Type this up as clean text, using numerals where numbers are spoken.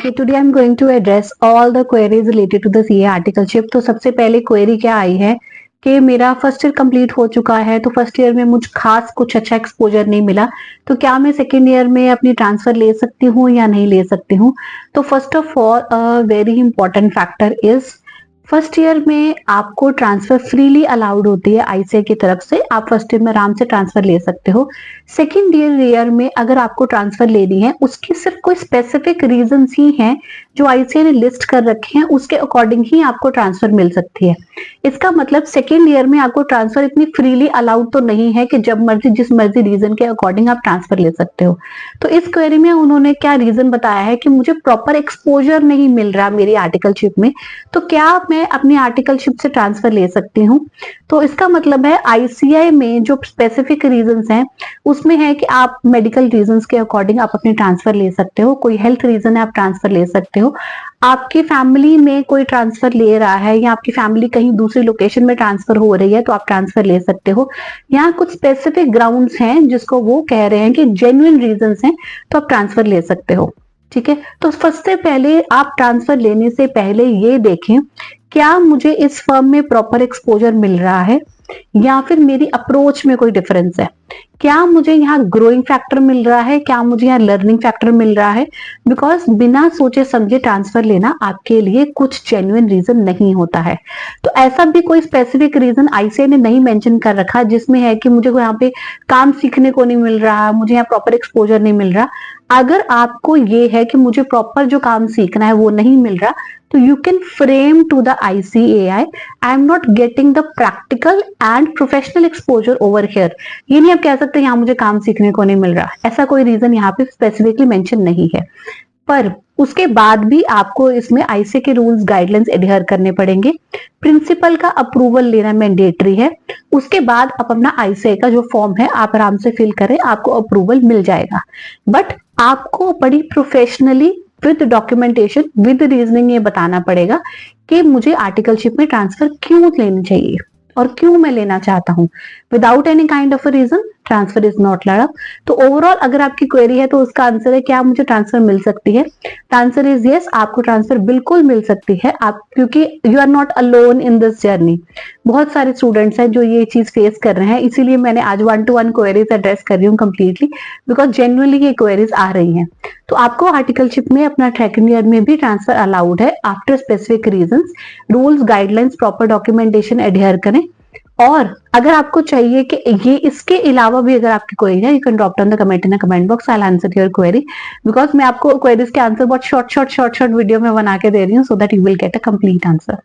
Okay, today I'm going to address all the queries related to the CA articleship। तो सबसे पहले query क्या आई है कि मेरा फर्स्ट ईयर कंप्लीट हो चुका है, तो फर्स्ट ईयर में मुझे खास कुछ अच्छा एक्सपोजर नहीं मिला, तो क्या मैं सेकेंड ईयर में अपनी ट्रांसफर ले सकती हूँ या नहीं ले सकती हूँ। तो first of all very important factor is first year में आपको ट्रांसफर फ्रीली अलाउड होती है आईसीए की तरफ से, आप फर्स्ट ईयर में आराम से ट्रांसफर ले सकते हो। सेकेंड ईयर में अगर आपको ट्रांसफर लेनी है, उसकी सिर्फ कोई स्पेसिफिक रीजंस ही हैं जो आईसीए ने लिस्ट कर रखे हैं, उसके अकॉर्डिंग ही आपको ट्रांसफर मिल सकती है। इसका मतलब सेकेंड ईयर में आपको ट्रांसफर इतनी फ्रीली अलाउड तो नहीं है कि जब मर्जी जिस मर्जी रीजन के अकॉर्डिंग आप ट्रांसफर ले सकते हो। तो इस क्वेरी में उन्होंने क्या रीजन बताया है कि मुझे प्रॉपर एक्सपोजर नहीं मिल रहा मेरी आर्टिकलशिप में, तो क्या मैं अपनी आर्टिकलशिप से ट्रांसफर ले सकती हूँ। तो इसका मतलब है आईसीआई में जो स्पेसिफिक रीजंस हैं उसमें है कि आप मेडिकल रीजंस के अकॉर्डिंग आप अपनी ट्रांसफर ले सकते हो, कोई हेल्थ रीजन है आप ट्रांसफर ले सकते हो, आपकी फैमिली में कोई ट्रांसफर ले रहा है या आपकी फैमिली कहीं दूसरी लोकेशन में ट्रांसफर हो रही है तो आप ट्रांसफर ले सकते हो। यहाँ कुछ स्पेसिफिक ग्राउंड्स हैं जिसको वो कह रहे हैं कि जेन्युइन रीजंस हैं, तो आप ट्रांसफर ले सकते हो। ठीक है, तो सबसे पहले आप ट्रांसफर लेने से पहले ये देखें क्या मुझे इस फर्म में प्रॉपर एक्सपोजर मिल रहा है या फिर मेरी अप्रोच में कोई डिफरेंस है, क्या मुझे यहाँ ग्रोइंग फैक्टर मिल रहा है, क्या मुझे यहाँ लर्निंग फैक्टर मिल रहा है। बिकॉज बिना सोचे समझे ट्रांसफर लेना आपके लिए कुछ जेन्युइन रीजन नहीं होता है। तो ऐसा भी कोई स्पेसिफिक रीजन आईसीआई ने नहीं मेंशन कर रखा जिसमें है कि मुझे यहाँ पे काम सीखने को नहीं मिल रहा, मुझे यहाँ प्रॉपर एक्सपोजर नहीं मिल रहा। अगर आपको ये है कि मुझे प्रॉपर जो काम सीखना है वो नहीं मिल रहा, तो you can frame to the ICAI, I am not getting the practical and professional exposure over here। ये नहीं आप कह सकते यहाँ मुझे काम सीखने को नहीं मिल रहा, ऐसा कोई रीजन यहाँ पे स्पेसिफिकली मेंशन नहीं है। पर उसके बाद भी आपको इसमें आईसीए के रूल्स गाइडलाइंस एडहेयर करने पड़ेंगे, प्रिंसिपल का अप्रूवल लेना मैंडेटरी है। उसके बाद आप अपना आईसीए का जो फॉर्म है आप आराम से फिल करें, आपको अप्रूवल मिल जाएगा। बट आपको बड़ी professionally with documentation with reasoning ये बताना पड़ेगा कि मुझे आर्टिकलशिप में ट्रांसफर क्यों लेनी चाहिए और क्यों मैं लेना चाहता हूं। Without any kind of a reason transfer is not allowed. तो ओवरऑल अगर आपकी क्वेरी है तो उसका आंसर है क्या मुझे ट्रांसफर मिल सकती है। द आंसर इज यस, आपको ट्रांसफर बिल्कुल मिल सकती है, आप क्योंकि you are not alone in this journey. बहुत सारे स्टूडेंट्स हैं जो ये चीज फेस कर रहे हैं, इसीलिए मैंने आज 1-to-1 क्वेरीज एड्रेस कर रही हूँ कंप्लीटली, बिकॉज जेन्युइनली ये क्वेरीज आ रही हैं। तो आपको आर्टिकलशिप में अपना सेकंड ईयर में भी ट्रांसफर अलाउड है after specific reasons. Rules guidelines proper documentation adhere करें। और अगर आपको चाहिए कि ये इसके अलावा भी अगर आपकी क्वेरी है, you can drop down the comment in the comment box, I will answer your query. Because मैं आपको क्वेरीज के आंसर बहुत शॉर्ट वीडियो में बना के दे रही हूँ so that you will get a complete answer.